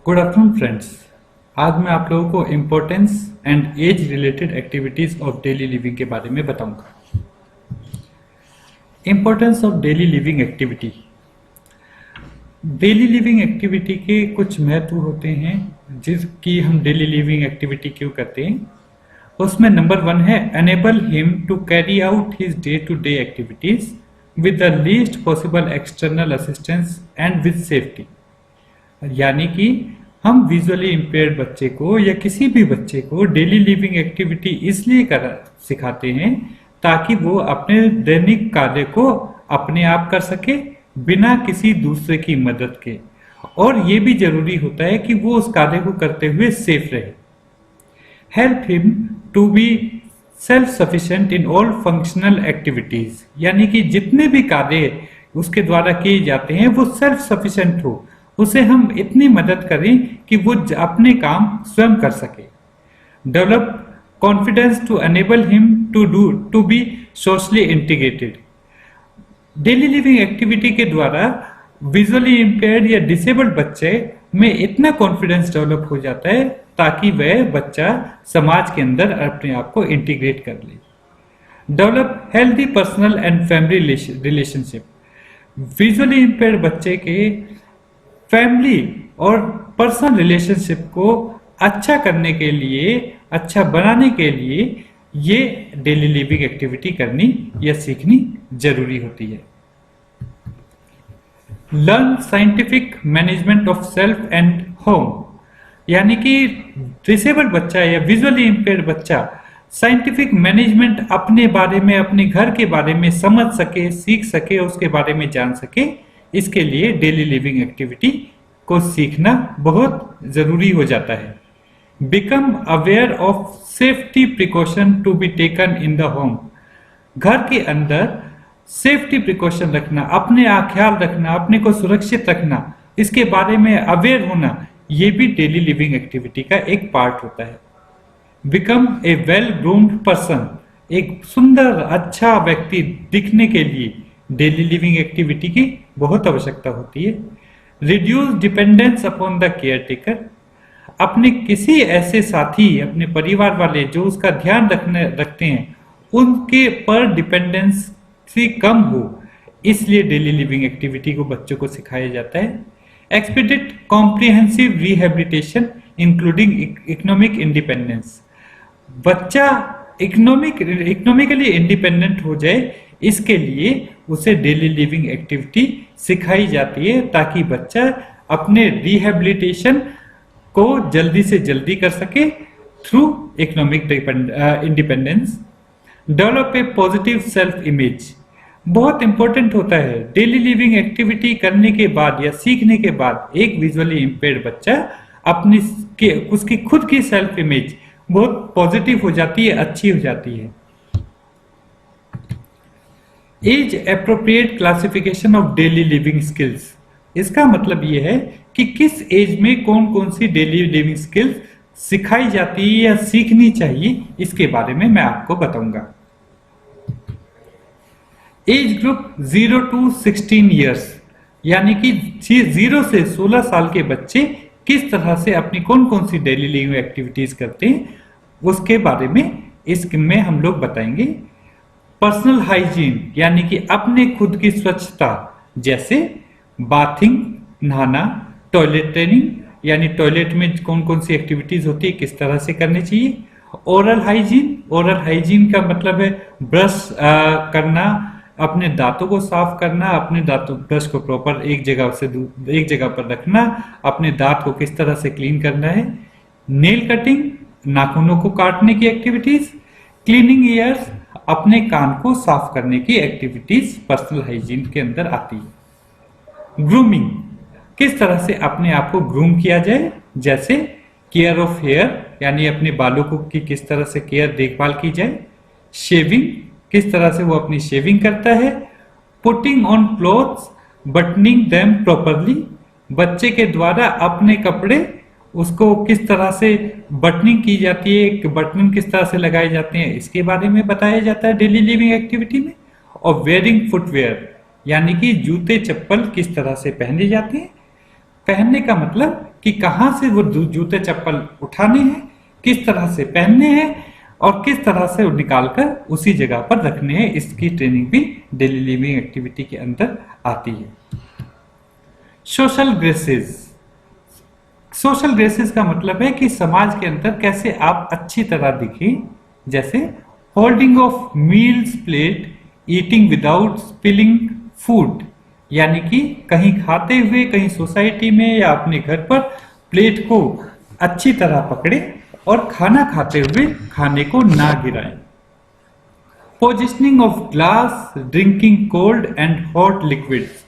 Good afternoon friends. आज मैं आप लोगों को importance and age related activities of daily living के बारे में बताऊंगा। Importance of daily living activity. Daily living activity के कुछ महत्व होते हैं जिसकी हम डेली लिविंग एक्टिविटी क्यों करते हैं। उसमें नंबर 1 है enable him to carry out his day to day activities with the least possible external assistance and with safety. यानी कि हम विजुअली इम्पेयर्ड बच्चे को या किसी भी बच्चे को डेली लिविंग एक्टिविटी इसलिए सिखाते हैं ताकि वो अपने दैनिक कार्य को अपने आप कर सके बिना किसी दूसरे की मदद के, और ये भी जरूरी होता है कि वो उस कार्य को करते हुए सेफ रहे। Help him to be self sufficient in all functional activities, यानी कि जितने भी कार्य उसके द्वारा किए जाते हैं वो सेल्फ सफिशिएंट हो, उसे हम इतनी मदद करें कि वो अपने काम स्वयं कर सके। Develop confidence to enable him to be socially integrated. Daily living activity के द्वारा विजुअली इम्पेयर्ड या डिसेबल्ड बच्चे में इतना कॉन्फिडेंस डेवलप हो जाता है ताकि वह बच्चा समाज के अंदर अपने आप को इंटीग्रेट कर ले। Develop healthy personal and family relationship. Visually impaired बच्चे के फैमिली और पर्सनल रिलेशनशिप को अच्छा करने के लिए, अच्छा बनाने के लिए ये डेली लिविंग एक्टिविटी करनी या सीखनी जरूरी होती है। Learn scientific management of self and home, यानी कि डिसेबल्ड बच्चा या विजुअली इम्पेयर्ड बच्चा साइंटिफिक मैनेजमेंट अपने बारे में, अपने घर के बारे में समझ सके, सीख सके, उसके बारे में जान सके। इसके लिए डेली लिविंग एक्टिविटी को सीखना बहुत जरूरी हो जाता है। Become aware of safety precaution to be taken in the home. घर के अंदर सेफ्टी प्रिकॉशन रखना, अपने ख्याल रखना, अपने को सुरक्षित रखना, इसके बारे में अवेयर होना, ये भी डेली लिविंग एक्टिविटी का एक पार्ट होता है। Become a well groomed person. एक सुंदर अच्छा व्यक्ति दिखने के लिए डेली लिविंग एक्टिविटी की बहुत आवश्यकता होती है। Reduce dependence upon the care taker. अपने किसी ऐसे साथी, अपने परिवार वाले जो उसका ध्यान रखते हैं, उनके पर डिपेंडेंसी कम हो, इसलिए डेली लिविंग एक्टिविटी को बच्चों को सिखाया जाता है। Expedite comprehensive rehabilitation including economic independence. बच्चा इकोनॉमिकली इंडिपेंडेंट हो जाए, इसके लिए उसे डेली लिविंग एक्टिविटी सिखाई जाती है ताकि बच्चा अपने रिहेबिलिटेशन को जल्दी से जल्दी कर सके through economic independence. Develop a positive self image. बहुत इंपॉर्टेंट होता है। डेली लिविंग एक्टिविटी करने के बाद या सीखने के बाद एक विजुअली इम्पेयर्ड बच्चा उसकी खुद की सेल्फ इमेज बहुत पॉजिटिव हो जाती है, अच्छी हो जाती है। Age appropriate classification of daily living skills. इसका मतलब यह है कि किस एज में कौन कौन सी डेली लिविंग स्किल्स सिखाई जाती है या सीखनी चाहिए, इसके बारे में मैं आपको बताऊंगा। एज ग्रुप 0 to 16 ईयर्स, यानी कि 0 से 16 साल के बच्चे किस तरह से अपनी कौन कौन सी डेली लिविंग एक्टिविटीज करते हैं, उसके बारे में इसमें हम लोग बताएंगे। पर्सनल हाइजीन, यानी कि अपने खुद की स्वच्छता, जैसे बाथिंग, नहाना, टॉयलेट ट्रेनिंग, यानी टॉयलेट में कौन कौन सी एक्टिविटीज होती है, किस तरह से करनी चाहिए। ओरल हाइजीन, ओरल हाइजीन का मतलब है ब्रश करना, अपने दांतों को साफ करना, अपने दांतों ब्रश को प्रॉपर एक जगह पर रखना, अपने दांत को किस तरह से क्लीन करना है। नेल कटिंग, नाखूनों को काटने की एक्टिविटीज। क्लीनिंग ईयर्स, अपने कान को साफ करने की एक्टिविटीज पर्सनल हाइजीन के अंदर आती है। ग्रूमिंग, किस तरह से अपने आप को ग्रूम किया जाए, जैसे केयर ऑफ हेयर, यानी अपने बालों को की किस तरह से देखभाल की जाए। शेविंग, किस तरह से वो अपनी शेविंग करता है। Putting on clothes, buttoning them properly, बच्चे के द्वारा अपने कपड़े उसको किस तरह से बटनिंग की जाती है, बटन किस तरह से लगाए जाते हैं, इसके बारे में बताया जाता है डेली लिविंग एक्टिविटी में। और वेयरिंग फुटवेयर, यानी कि जूते चप्पल किस तरह से पहने जाते हैं। पहनने का मतलब कि कहाँ से वो जूते चप्पल उठाने हैं, किस तरह से पहनने हैं और किस तरह से निकालकर उसी जगह पर रखने हैं, इसकी ट्रेनिंग भी डेली लिविंग एक्टिविटी के अंदर आती है। Social graces. सोशल ग्रेसेस का मतलब है कि समाज के अंदर कैसे आप अच्छी तरह दिखें, जैसे holding of meals plate, eating without spilling food, यानी कि कहीं खाते हुए कहीं सोसाइटी में या अपने घर पर प्लेट को अच्छी तरह पकड़े और खाना खाते हुए खाने को ना गिराएं। Positioning of glass, drinking cold and hot liquids,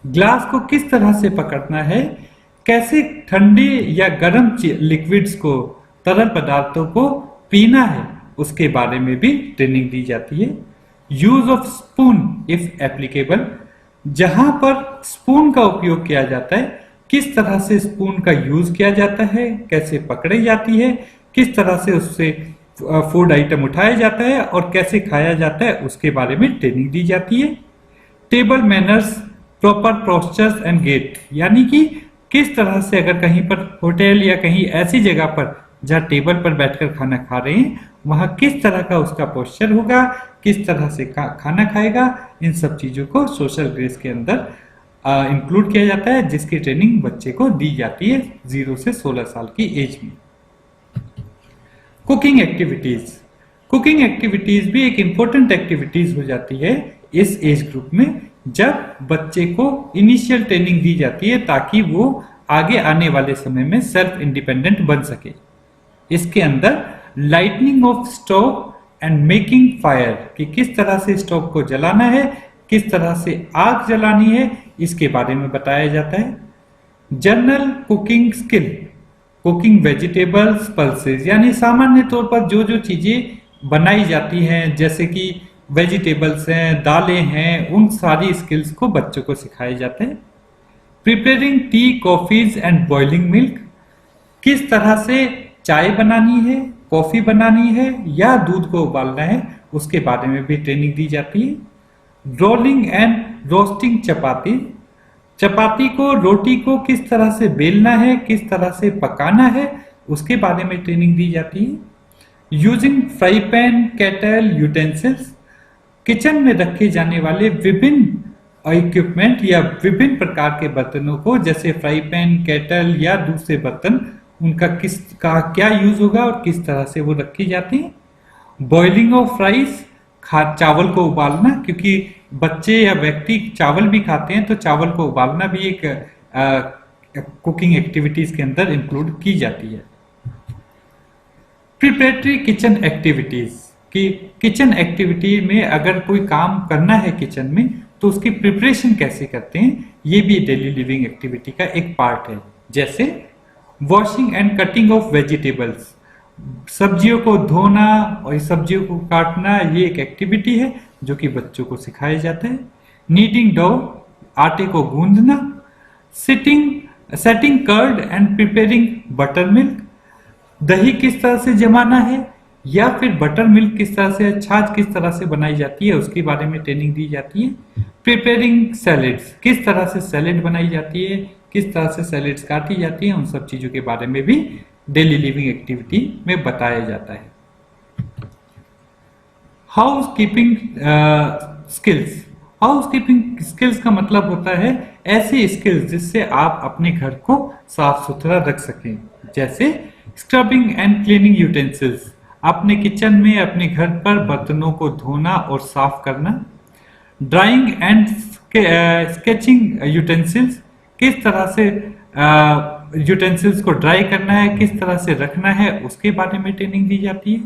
glass को किस तरह से पकड़ना है, कैसे ठंडे या गर्म लिक्विड्स को, तरल पदार्थों को पीना है, उसके बारे में भी ट्रेनिंग दी जाती है। Use of spoon if applicable, जहां पर स्पून का उपयोग किया जाता है किस तरह से स्पून का यूज किया जाता है, कैसे पकड़ी जाती है, किस तरह से उससे फूड आइटम उठाया जाता है और कैसे खाया जाता है, उसके बारे में ट्रेनिंग दी जाती है। Table manners, proper postures and gait, यानी कि किस तरह से अगर कहीं पर होटल या कहीं ऐसी जगह पर जहां टेबल पर बैठकर खाना खा रहे हैं वहां किस तरह का उसका पोस्चर होगा, किस तरह से खाना खाएगा, इन सब चीजों को सोशल ग्रेस के अंदर इंक्लूड किया जाता है, जिसकी ट्रेनिंग बच्चे को दी जाती है 0 से 16 साल की एज में। Cooking activities. कुकिंग एक्टिविटीज भी एक इंपॉर्टेंट एक्टिविटीज हो जाती है इस एज ग्रुप में, जब बच्चे को इनिशियल ट्रेनिंग दी जाती है ताकि वो आगे आने वाले समय में सेल्फ इंडिपेंडेंट बन सके। इसके अंदर lightning of stove and making fire, कि किस तरह से स्टोव को जलाना है, किस तरह से आग जलानी है, इसके बारे में बताया जाता है। General cooking skill, cooking vegetables pulses, यानी सामान्य तौर पर जो जो चीजें बनाई जाती हैं जैसे कि वेजिटेबल्स हैं, दालें हैं, उन सारी स्किल्स को बच्चों को सिखाए जाते हैं। Preparing T, coffees and boiling milk, किस तरह से चाय बनानी है, कॉफी बनानी है या दूध को उबालना है, उसके बारे में भी ट्रेनिंग दी जाती है। रोलिंग एंड रोस्टिंग चपाती, चपाती को, रोटी को किस तरह से बेलना है, किस तरह से पकाना है, उसके बारे में ट्रेनिंग दी जाती है। Using fry pan, kettle, utensils, kitchen में रखे जाने वाले विभिन्न इक्विपमेंट या विभिन्न प्रकार के बर्तनों को, जैसे फ्राई पैन, केटल या दूसरे बर्तन, उनका किसका क्या यूज होगा और किस तरह से वो रखी जाती है। बॉइलिंग ऑफ राइस, चावल को उबालना, क्योंकि बच्चे या व्यक्ति चावल भी खाते हैं तो चावल को उबालना भी एक कुकिंग एक्टिविटीज के अंदर इंक्लूड की जाती है। प्रिपरेटरी किचन एक्टिविटीज, कि किचन एक्टिविटी में अगर कोई काम करना है किचन में तो उसकी प्रिपरेशन कैसे करते हैं, ये भी डेली लिविंग एक्टिविटी का एक पार्ट है। जैसे washing and cutting of vegetables, सब्जियों को धोना और सब्जियों को काटना, ये एक एक्टिविटी है जो कि बच्चों को सिखाया जाता है। नीडिंग डो, आटे को गूंदना। Setting curd and preparing butter milk, दही किस तरह से जमाना है या फिर बटर मिल्क किस तरह से, छाछ किस तरह से बनाई जाती है, उसके बारे में ट्रेनिंग दी जाती है। प्रिपेयरिंग सैलेड्स, किस तरह से सैलेड बनाई जाती है, किस तरह से सैलेड्स काटी जाती है, उन सब चीजों के बारे में भी डेली लिविंग एक्टिविटी में बताया जाता है। House keeping skills, house keeping skills का मतलब होता है ऐसी स्किल्स जिससे आप अपने घर को साफ सुथरा रख सकें, जैसे स्क्रबिंग एंड क्लीनिंग यूटेंसिल्स, अपने किचन में अपने घर पर बर्तनों को धोना और साफ करना। ड्राइंग एंड स्केचिंग यूटेंसिल्स, किस तरह से यूटेंसिल्स को ड्राई करना है, किस तरह से रखना है, उसके बारे में ट्रेनिंग दी जाती है।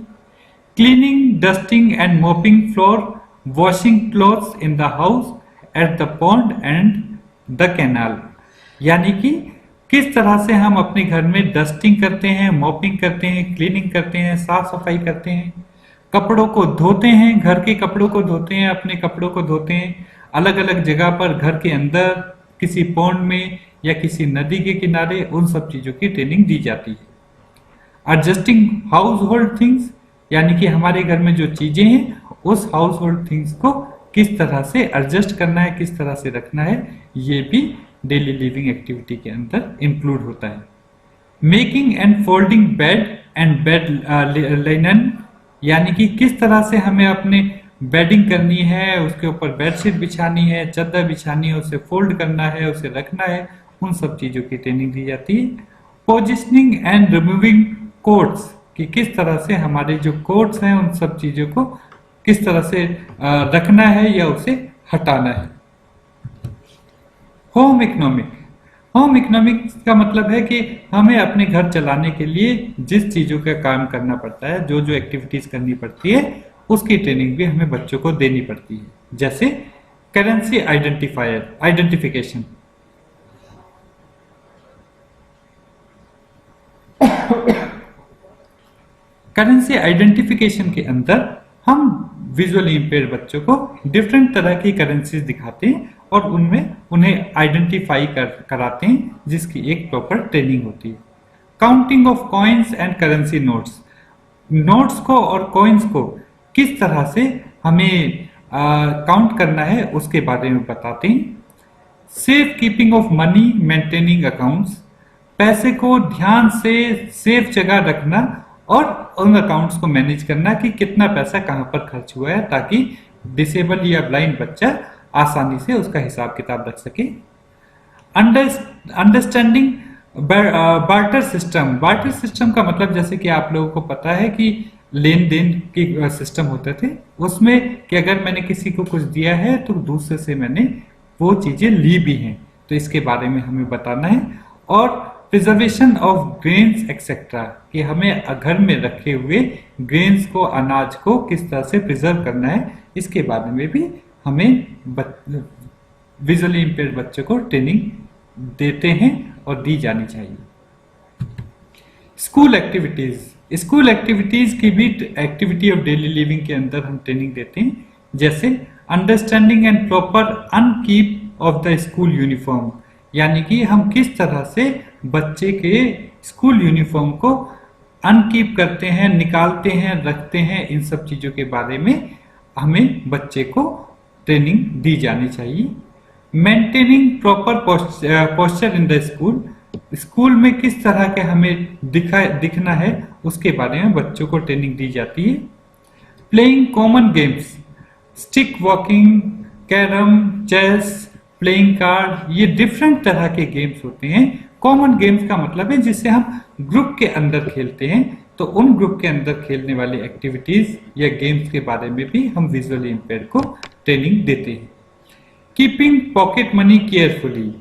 Cleaning, dusting and mopping floor, washing clothes in the house, at the pond and the canal, यानी कि किस तरह से हम अपने घर में डस्टिंग करते हैं, मॉपिंग करते हैं, क्लीनिंग करते हैं, साफ सफाई करते हैं, कपड़ों को धोते हैं, घर के कपड़ों को धोते हैं, अपने कपड़ों को धोते हैं, अलग अलग जगह पर, घर के अंदर, किसी पॉन्ड में या किसी नदी के किनारे, उन सब चीजों की ट्रेनिंग दी जाती है। एडजस्टिंग हाउस होल्ड थिंग्स, यानी कि हमारे घर में जो चीजें हैं उस हाउस होल्ड थिंग्स को किस तरह से एडजस्ट करना है, किस तरह से रखना है, ये भी डेली लिविंग एक्टिविटी के अंदर इंक्लूड होता है। Making and folding bed and bed linen, यानी कि किस तरह से हमें अपने बेडिंग करनी है, उसके ऊपर बेडशीट बिछानी है, चादर बिछानी है, उसे फोल्ड करना है, उसे रखना है, उन सब चीज़ों की ट्रेनिंग दी जाती है। पोजिशनिंग एंड रिमूविंग कोट्स, कि किस तरह से हमारे जो कोट्स हैं उन सब चीज़ों को किस तरह से रखना है या उसे हटाना है। होम इकोनॉमिक, होम इकोनॉमिक्स का मतलब है कि हमें अपने घर चलाने के लिए जिस चीज़ों का काम करना पड़ता है, जो जो एक्टिविटीज करनी पड़ती है, उसकी ट्रेनिंग भी हमें बच्चों को देनी पड़ती है। जैसे करेंसी आइडेंटिफिकेशन, करेंसी आइडेंटिफिकेशन के अंदर हम विजुअली इंपेयर्ड बच्चों को डिफरेंट तरह की करेंसीज दिखाते हैं और उनमें उन्हें आइडेंटिफाई कराते हैं, जिसकी एक प्रॉपर ट्रेनिंग होती है। Counting of coins and currency notes, notes को और कॉइन्स को किस तरह से हमें काउंट करना है उसके बारे में बताते हैं। Safe keeping of money, maintaining accounts, पैसे को ध्यान से सेफ जगह रखना और उन अकाउंट्स को मैनेज करना कि कितना पैसा कहाँ पर खर्च हुआ है, ताकि डिसेबल या ब्लाइंड बच्चा आसानी से उसका हिसाब किताब रख सके। Understanding barter system, barter system का मतलब जैसे कि आप लोगों को पता है कि लेन देन के सिस्टम होते थे, उसमें कि अगर मैंने किसी को कुछ दिया है तो दूसरे से मैंने वो चीजें ली भी हैं, तो इसके बारे में हमें बताना है। और प्रिजर्वेशन ऑफ ग्रेन्स एक्सेट्रा, कि हमें घर में रखे हुए ग्रेन्स को, अनाज को किस तरह से प्रिजर्व करना है, इसके बारे में भी हमें विजुअली इंपेयर्ड बच्चों को ट्रेनिंग देते हैं और दी जानी चाहिए। स्कूल एक्टिविटीज, स्कूल एक्टिविटीज की भी एक्टिविटी ऑफ डेली लिविंग के अंदर हम ट्रेनिंग देते हैं। जैसे understanding and proper upkeep of the school uniform, यानी कि हम किस तरह से बच्चे के स्कूल यूनिफॉर्म को अनकीप करते हैं, निकालते हैं, रखते हैं, इन सब चीजों के बारे में हमें बच्चे को ट्रेनिंग दी जानी चाहिए। Maintaining proper posture in the school, school में किस तरह के हमें दिखना है उसके बारे में बच्चों को ट्रेनिंग दी जाती है। Playing common games, stick walking, carrom, chess, playing card, ये डिफरेंट तरह के गेम्स होते हैं। कॉमन गेम्स का मतलब है जिसे हम ग्रुप के अंदर खेलते हैं, तो उन ग्रुप के अंदर खेलने वाली एक्टिविटीज या गेम्स के बारे में भी हम विजुअली इंपेयर्ड को ट्रेनिंग देते हैं। कीपिंग पॉकेट मनी केयरफुली,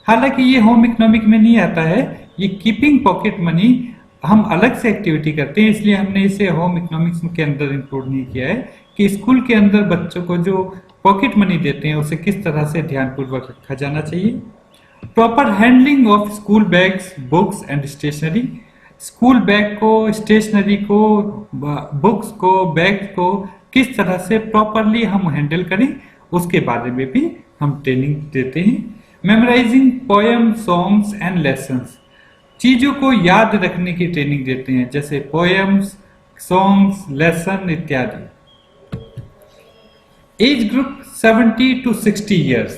हालांकि ये होम इकोनॉमिक में नहीं आता है, ये कीपिंग पॉकेट मनी हम अलग से एक्टिविटी करते हैं, इसलिए हमने इसे होम इकोनॉमिक्स के अंदर इंक्लूड नहीं किया है कि स्कूल के अंदर बच्चों को जो पॉकेट मनी देते हैं उसे किस तरह से ध्यानपूर्वक रखा जाना चाहिए। Proper handling of school bags, books and stationery, school bag को, स्टेशनरी को, बुक्स को, बैग को किस तरह से प्रॉपरली हम हैंडल करें उसके बारे में भी हम ट्रेनिंग देते हैं। Memorising poem, songs and lessons, चीजों को याद रखने की ट्रेनिंग देते हैं, जैसे पोएम्स, सॉन्ग्स, लेसन इत्यादि। एज ग्रुप 70 to 60 ईयर्स,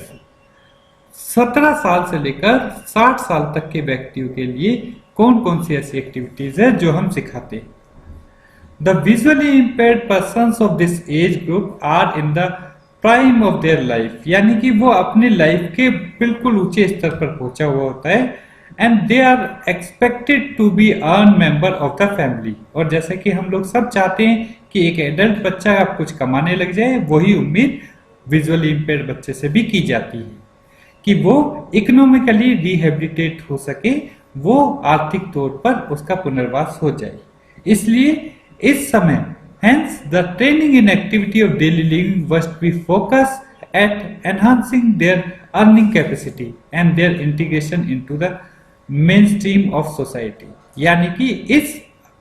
17 साल से लेकर 60 साल तक के व्यक्तियों के लिए कौन कौन सी ऐसी एक्टिविटीज है जो हम सिखाते हैं। The visually impaired persons of this age group are in the prime of their life, यानी कि वो अपने लाइफ के बिल्कुल ऊंचे स्तर पर पहुंचा हुआ होता है। And they are expected to be earn member of the family, और जैसे कि हम लोग सब चाहते हैं कि एक एडल्ट बच्चा अब कुछ कमाने लग जाए, वही उम्मीद विजुअली इंपेयर्ड बच्चे से भी की जाती है कि वो इकोनॉमिकली रिहेबिलिटेट हो सके, वो आर्थिक तौर पर उसका पुनर्वास हो जाए। इसलिए इस समय hence the training in activity of daily living must be focused at enhancing their earning capacity and their integration into the mainstream of society, यानी कि इस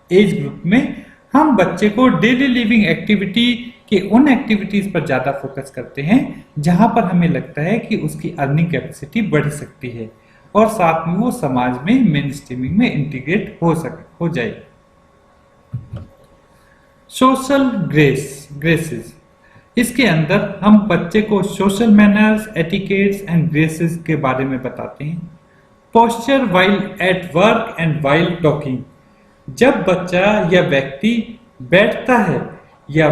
एज ग्रुप में हम बच्चे को डेली लिविंग एक्टिविटी के उन एक्टिविटीज पर ज्यादा फोकस करते हैं जहां पर हमें लगता है कि उसकी अर्निंग कैपेसिटी बढ़ सकती है और साथ में वो समाज में मेन स्ट्रीमिंग में इंटीग्रेट हो जाए। सोशल ग्रेसेस, इसके अंदर हम बच्चे को social manners, etiquettes and graces के बारे में बताते हैं। Posture while at work and while talking, जब बच्चा या व्यक्ति बैठता है या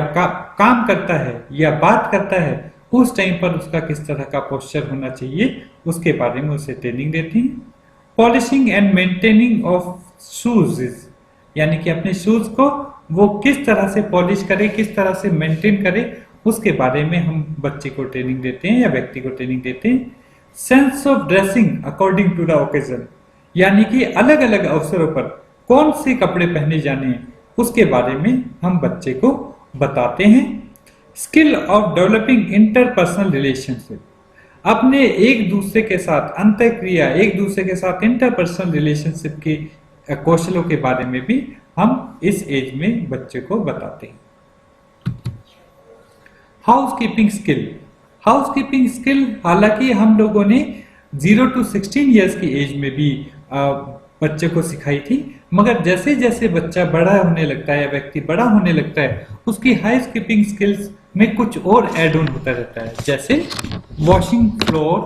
काम करता है या बात करता है, उस टाइम पर उसका किस तरह का पोस्चर होना चाहिए, उसके बारे में उसे ट्रेनिंग देती हैं। Polishing and maintaining of shoes, यानी कि अपने शूज को वो किस तरह से पॉलिश करे, किस तरह से मेंटेन करे, उसके बारे में हम बच्चे को ट्रेनिंग देते हैं या व्यक्ति को ट्रेनिंग देते हैं। Sense of dressing according to the occasion, यानी कि अलग अलग अवसरों पर कौन से कपड़े पहने जाने हैं, उसके बारे में हम बच्चे को बताते हैं। Skill of developing interpersonal relationship, अपने एक दूसरे के साथ अंतःक्रिया, एक दूसरे के साथ इंटरपर्सनल रिलेशनशिप के कौशलों के बारे में भी हम इस एज में बच्चे को बताते हैं। हाउसकीपिंग स्किल, हाउसकीपिंग स्किल हालांकि हम लोगों ने 0 to 16 ईयर्स की एज में भी बच्चे को सिखाई थी, मगर जैसे जैसे बच्चा बड़ा होने लगता है या व्यक्ति बड़ा होने लगता है, उसकी हाउसकीपिंग स्किल्स में कुछ और एड ऑन होता रहता है, जैसे washing floor,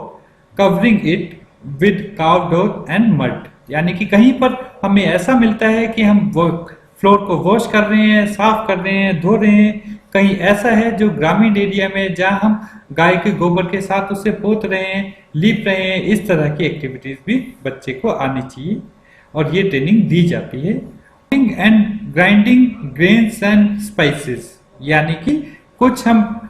covering it with cow dung and mud, यानी कि कहीं पर हमें ऐसा मिलता है कि हम वो फ्लोर को वॉश कर रहे हैं, साफ कर रहे हैं, धो रहे हैं। कहीं ऐसा है जो ग्रामीण एरिया में जहां हम गाय के गोबर के साथ उसे पोत रहे हैं, लीप रहे हैं। इस तरह की एक्टिविटीज भी बच्चे को आनी चाहिए और ये ट्रेनिंग दी जाती है। And grinding grains and spices, यानी कि कुछ हम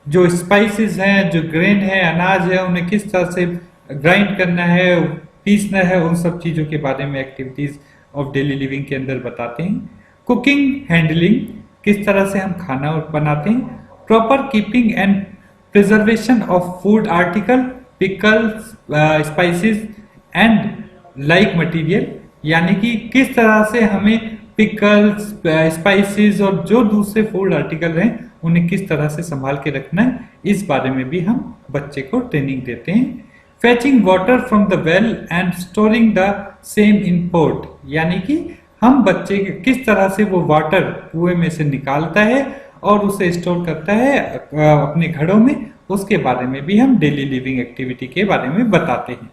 जो स्पाइसेस हैं, जो ग्रेन है, अनाज है, उन्हें किस तरह से ग्राइंड करना है, पीसना है, उन सब चीजों के बारे में एक्टिविटीज ऑफ डेली लिविंग के अंदर बताते हैं। कुकिंग हैंडलिंग, किस तरह से हम खाना बनाते हैं। Proper keeping and preservation of food article, pickles, spices and like material, यानी कि किस तरह से हमें पिकल्स, स्पाइसेस और जो दूसरे फूड आर्टिकल हैं उन्हें किस तरह से संभाल के रखना है, इस बारे में भी हम बच्चे को ट्रेनिंग देते हैं। Fetching water from the well and storing the same in pot, यानी कि हम बच्चे किस तरह से वो वाटर कुएं में से निकालता है और उसे स्टोर करता है अपने घड़ों में, उसके बारे में भी हम डेली लिविंग एक्टिविटी के बारे में बताते हैं।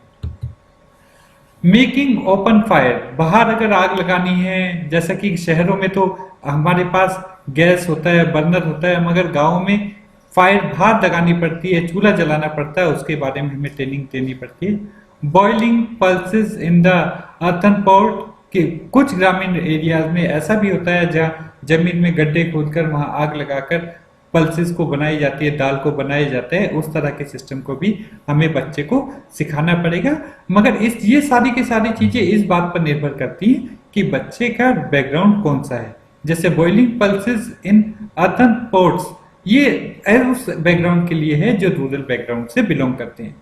मेकिंग ओपन फायर, बाहर अगर आग लगानी है, जैसा कि शहरों में तो हमारे पास गैस होता है, बर्नर होता है, मगर गाँव में फायर बाहर लगानी पड़ती है, चूल्हा जलाना पड़ता है, उसके बारे में हमें ट्रेनिंग देनी पड़ती है। Boiling pulses in the earthen pot, कि कुछ ग्रामीण एरियाज में ऐसा भी होता है जहाँ जमीन में गड्ढे खोदकर वहां आग लगाकर पल्सेस को बनाई जाती है, दाल को बनाया जाता है, उस तरह के सिस्टम को भी हमें बच्चे को सिखाना पड़ेगा। मगर ये सारी की सारी चीजें इस बात पर निर्भर करती हैं कि बच्चे का बैकग्राउंड कौन सा है। जैसे बॉइलिंग पल्सेस इन अर्थन पॉट्स, ये उस बैकग्राउंड के लिए है जो रूरल बैकग्राउंड से बिलोंग करते हैं।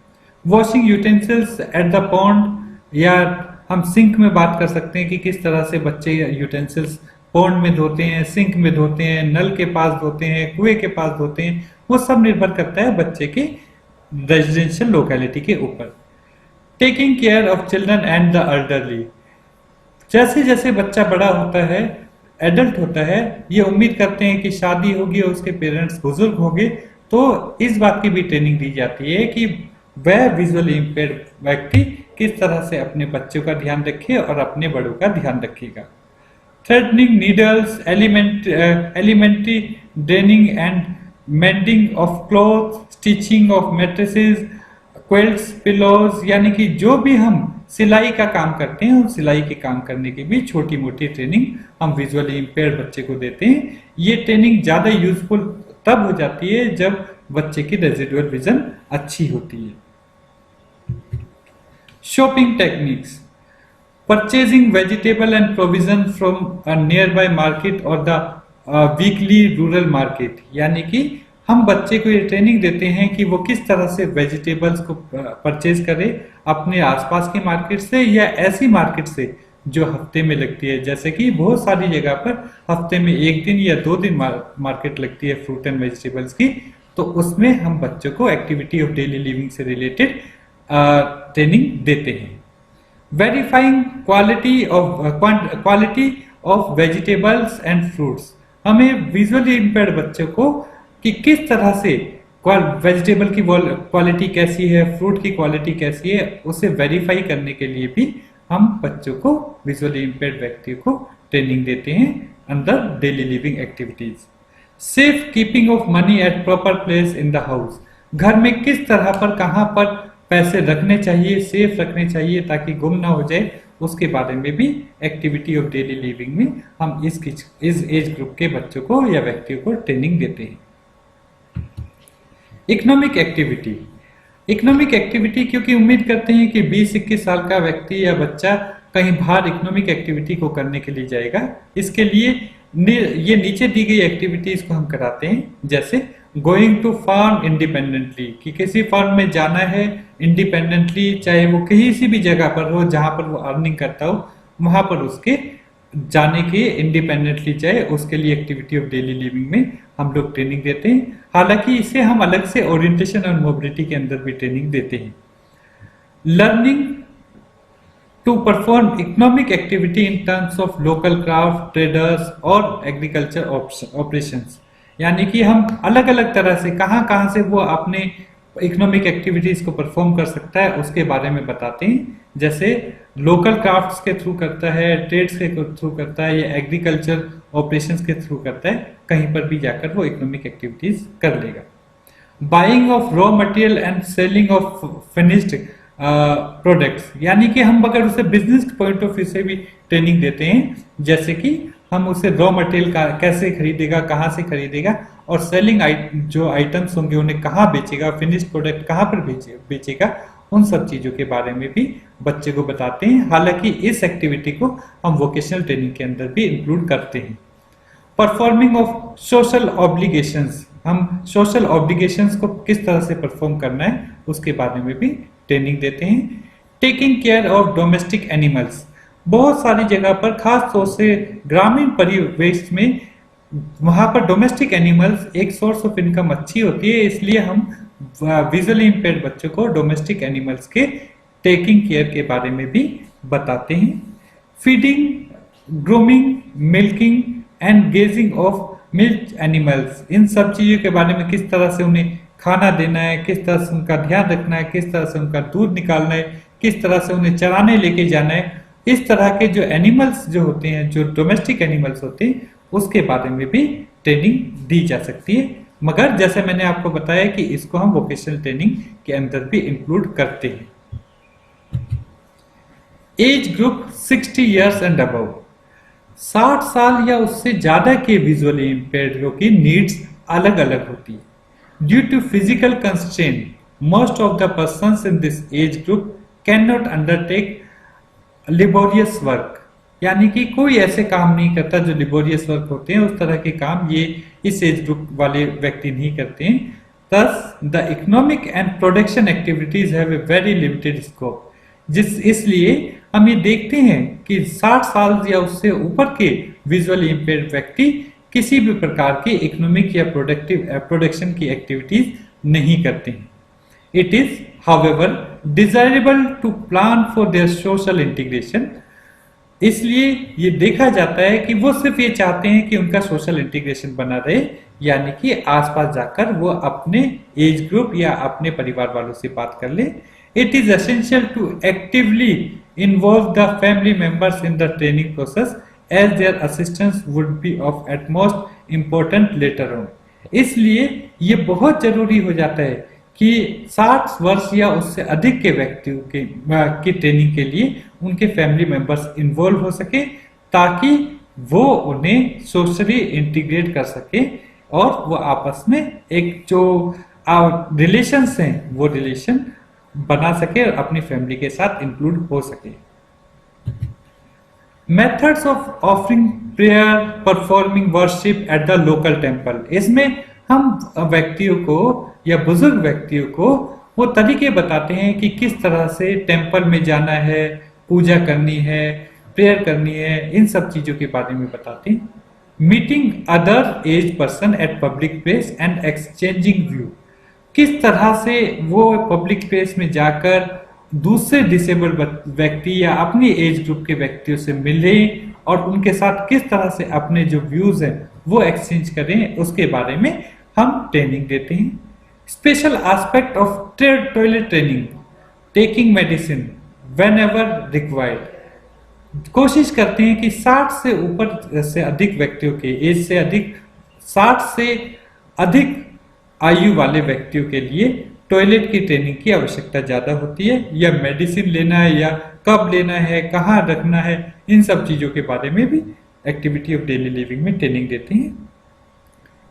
Washing utensils at the pond, या हम सिंक में बात कर सकते हैं कि किस तरह से बच्चे यूटेंसिल्स पॉन्ड में धोते हैं, सिंक में धोते हैं, नल के पास धोते हैं, कुएं के पास धोते हैं, वो सब निर्भर करता है बच्चे के रेजिडेंशियल लोकेलिटी के ऊपर। Taking care of children and the elderly, जैसे जैसे बच्चा बड़ा होता है, एडल्ट होता है, ये उम्मीद करते हैं कि शादी होगी और उसके पेरेंट्स बुजुर्ग होंगे, तो इस बात की भी ट्रेनिंग दी जाती है कि वह विजुअली इंपेयर्ड व्यक्ति किस तरह से अपने बच्चों का ध्यान रखे और अपने बड़ों का ध्यान रखेगा। Threading needles, elementary draining and mending of cloth, stitching of mattresses, quilts, pillows, यानी कि जो भी हम सिलाई का काम करते हैं, उस सिलाई के काम करने की भी छोटी मोटी ट्रेनिंग हम विजुअली इंपेयर्ड बच्चे को देते हैं। ये ट्रेनिंग ज्यादा यूजफुल तब हो जाती है जब बच्चे की रेजिडुअल विजन अच्छी होती है। Shopping techniques, purchasing vegetable and provision from a near by market और द वीकली रूरल मार्केट, यानी कि हम बच्चे को ये ट्रेनिंग देते हैं कि वो किस तरह से वेजिटेबल्स को परचेज करे अपने आसपास के मार्केट से या ऐसी मार्केट से जो हफ्ते में लगती है। जैसे कि बहुत सारी जगह पर हफ्ते में 1 दिन या 2 दिन मार्केट लगती है फ्रूट एंड वेजिटेबल्स की, तो उसमें हम बच्चों को एक्टिविटी ऑफ डेली लिविंग से रिलेटेड ट्रेनिंग देते हैं। Verifying quality of vegetables and fruits, हमें विजुअली इंपेयर्ड बच्चों को कि किस तरह से वेजिटेबल की क्वालिटी कैसी है, फ्रूट की क्वालिटी कैसी है, उसे वेरीफाई करने के लिए भी हम बच्चों को, विजुअली इंपेयर्ड व्यक्तियों को ट्रेनिंग देते हैं under daily living activities. Safe keeping of money at proper place in the house, घर में किस तरह पर, कहां पर पैसे रखने चाहिए, सेफ रखने चाहिए ताकि गुम ना हो जाए, उसके बारे में भी एक्टिविटी ऑफ डेली लिविंग में हम इस एज ग्रुप के बच्चों को या व्यक्तियों को ट्रेनिंग देते हैं। इकोनॉमिक एक्टिविटी, इकोनॉमिक एक्टिविटी क्योंकि उम्मीद करते हैं कि 20-21 साल का व्यक्ति या बच्चा कहीं बाहर इकोनॉमिक एक्टिविटी को करने के लिए जाएगा, इसके लिए ये नीचे दी गई एक्टिविटीज को हम कराते हैं, जैसे गोइंग टू फार्म इंडिपेंडेंटली, कि किसी फार्म में जाना है इंडिपेंडेंटली, चाहे वो किसी भी जगह पर हो जहां पर वो अर्निंग करता हो, वहां पर उसके जाने के इंडिपेंडेंटली जाए, उसके लिए एक्टिविटी ऑफ डेली लिविंग में हम लोग ट्रेनिंग देते हैं। हालांकि इसे हम अलग से ओरिएंटेशन और मोबिलिटी के अंदर भी ट्रेनिंग देते हैं। Learning to perform economic activity in terms of local craft, traders और एग्रीकल्चर ऑपरेशंस, यानी कि हम अलग अलग तरह से कहां से वो अपने इकोनॉमिक एक्टिविटीज को परफॉर्म कर सकता है उसके बारे में बताते हैं, जैसे लोकल क्राफ्ट्स के थ्रू करता है, ट्रेड्स के थ्रू करता है, या एग्रीकल्चर ऑपरेशंस के थ्रू करता है, कहीं पर भी जाकर वो इकोनॉमिक एक्टिविटीज कर लेगा। Buying of raw material and selling of finished products, यानी कि हम अगर उसे बिजनेस पॉइंट ऑफ व्यू से भी ट्रेनिंग देते हैं, जैसे कि हम उसे रॉ मटेरियल का कैसे खरीदेगा, कहाँ से खरीदेगा, और सेलिंग जो आइटम्स होंगे उन्हें कहाँ बेचेगा, फिनिश्ड प्रोडक्ट कहाँ पर बेचेगा, उन सब चीजों के बारे में भी बच्चे को बताते हैं। हालांकि इस एक्टिविटी को हम वोकेशनल ट्रेनिंग के अंदर भी इंक्लूड करते हैं। परफॉर्मिंग ऑफ सोशल ऑब्लिगेशंस, हम सोशल ऑब्लिगेशंस को किस तरह से परफॉर्म करना है उसके बारे में भी ट्रेनिंग देते हैं। Taking care of domestic animals, बहुत सारी जगह पर खास तौर से ग्रामीण परिवेश में वहां पर डोमेस्टिक एनिमल्स एक सोर्स ऑफ इनकम अच्छी होती है, इसलिए हम विजुअली इंपेयर्ड बच्चों को डोमेस्टिक एनिमल्स के टेकिंग केयर के बारे में भी बताते हैं। Feeding, grooming, milking and grazing of milk animals, इन सब चीजों के बारे में किस तरह से उन्हें खाना देना है, किस तरह से उनका ध्यान रखना है, किस तरह से उनका दूध निकालना है, किस तरह से उन्हें चराने लेके जाना है, इस तरह के जो एनिमल्स जो होते हैं, जो डोमेस्टिक एनिमल्स होते हैं, उसके बारे में भी ट्रेनिंग दी जा सकती है। मगर जैसे मैंने आपको बताया कि इसको हम वोकेशनल ट्रेनिंग के अंदर भी इंक्लूड करते हैं। Age group 60 years and above, 60 साल या उससे ज्यादा के विजुअली इंपेयर्ड की नीड्स अलग अलग होती है। Due to physical constraint, most of the persons in this age group can not undertake laborious work, यानी कि कोई ऐसे काम नहीं करता जो लिबोरियस वर्क होते हैं, उस तरह के काम ये इस एज ग्रुप वाले व्यक्ति नहीं करते हैं। Thus the economic and production activities have a very limited scope, इसलिए हम ये देखते हैं कि 60 साल या उससे ऊपर के विजुअली इंपेयर्ड व्यक्ति किसी भी प्रकार की इकोनॉमिक या प्रोडक्शन की एक्टिविटीज नहीं करते हैं। It is however desirable to plan for their social integration, इसलिए ये देखा जाता है कि वो सिर्फ ये चाहते हैं कि उनका सोशल इंटीग्रेशन बना रहे, यानी कि आसपास जाकर वो अपने एज ग्रुप या अपने परिवार वालों से बात कर ले। It is essential to actively involve the family members in the training process as their assistance would be of utmost important later on, इसलिए ये बहुत जरूरी हो जाता है कि 60 वर्ष या उससे अधिक के व्यक्तियों की ट्रेनिंग के लिए उनके फैमिली मेंबर्स इन्वॉल्व हो सके, ताकि वो उन्हें सोशली इंटीग्रेट कर सके और वो आपस में एक जो रिलेशंस हैं वो रिलेशन बना सके और अपनी फैमिली के साथ इंक्लूड हो सके। Methods of offering prayer, performing worship at the local temple, इसमें हम व्यक्तियों को या बुजुर्ग व्यक्तियों को वो तरीके बताते हैं कि किस तरह से टेम्पल में जाना है, पूजा करनी है, प्रेयर करनी है, इन सब चीजों के बारे में बताते हैं। Meeting other age person at public place and exchanging view, किस तरह से वो पब्लिक प्लेस में जाकर दूसरे डिसेबल्ड व्यक्ति या अपनी एज ग्रुप के व्यक्तियों से मिले और उनके साथ किस तरह से अपने जो व्यूज हैं वो एक्सचेंज करें, उसके बारे में हम ट्रेनिंग देते हैं। Special aspect of toilet training, taking medicine when ever required. कोशिश करते हैं कि 60 से ऊपर से अधिक व्यक्तियों के एज से अधिक 60 से अधिक आयु वाले व्यक्तियों के लिए टॉयलेट की ट्रेनिंग की आवश्यकता ज्यादा होती है, या मेडिसिन लेना है या कब लेना है, कहाँ रखना है, इन सब चीजों के बारे में भी एक्टिविटी ऑफ डेली लिविंग में ट्रेनिंग देते हैं।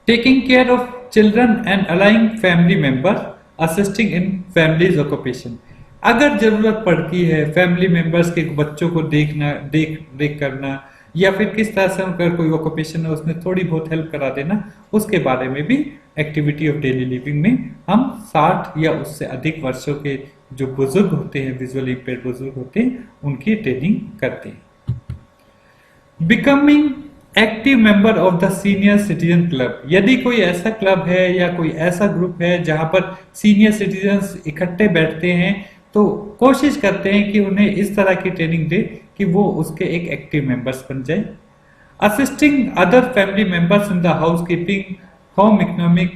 Taking care of children and aiding family member assisting in families occupation. अगर जरूरत पड़ती है फैमिली मेंबर्स के बच्चों को देख करना, या फिर किस तरह से अगर कोई ऑक्यूपेशन है उसमें थोड़ी बहुत हेल्प करा देना, उसके बारे में भी एक्टिविटी ऑफ डेली लिविंग में हम 60 या उससे अधिक वर्षों के जो बुजुर्ग होते हैं, विजुअली इम्पेयर्ड बुजुर्ग होते हैं, उनकी ट्रेनिंग करते हैं। Becoming active member of the senior citizen club. यदि कोई ऐसा क्लब है या कोई ऐसा ग्रुप है जहां पर सीनियर सिटीजन्स इकट्ठे बैठते हैं, तो कोशिश करते हैं कि उन्हें इस तरह की ट्रेनिंग दे कि वो उसके एक एक्टिव मेंबर्स बन जाए। Assisting other family members in the house keeping, home economic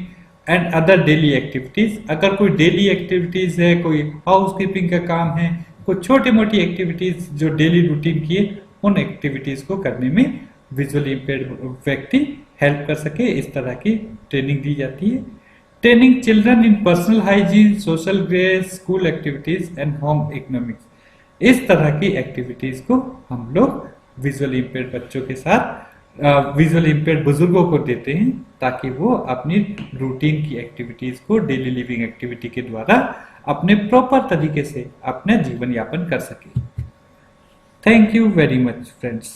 and other daily activities. अगर कोई डेली एक्टिविटीज है, कोई हाउस कीपिंग का काम है, कोई छोटी मोटी एक्टिविटीज जो डेली रूटीन की है, उन एक्टिविटीज को करने में विजुअली इम्पेयर्ड व्यक्ति हेल्प कर सके, इस तरह की ट्रेनिंग दी जाती है। Training children in personal hygiene, social grace, school activities and home economics. इस तरह की एक्टिविटीज को हम लोग विजुअली इम्पेयर्ड बच्चों के साथ विजुअली इम्पेयर्ड बुजुर्गों को देते हैं, ताकि वो अपनी रूटीन की एक्टिविटीज को डेली लिविंग एक्टिविटी के द्वारा अपने प्रॉपर तरीके से अपना जीवन यापन कर सके। Thank you very much friends.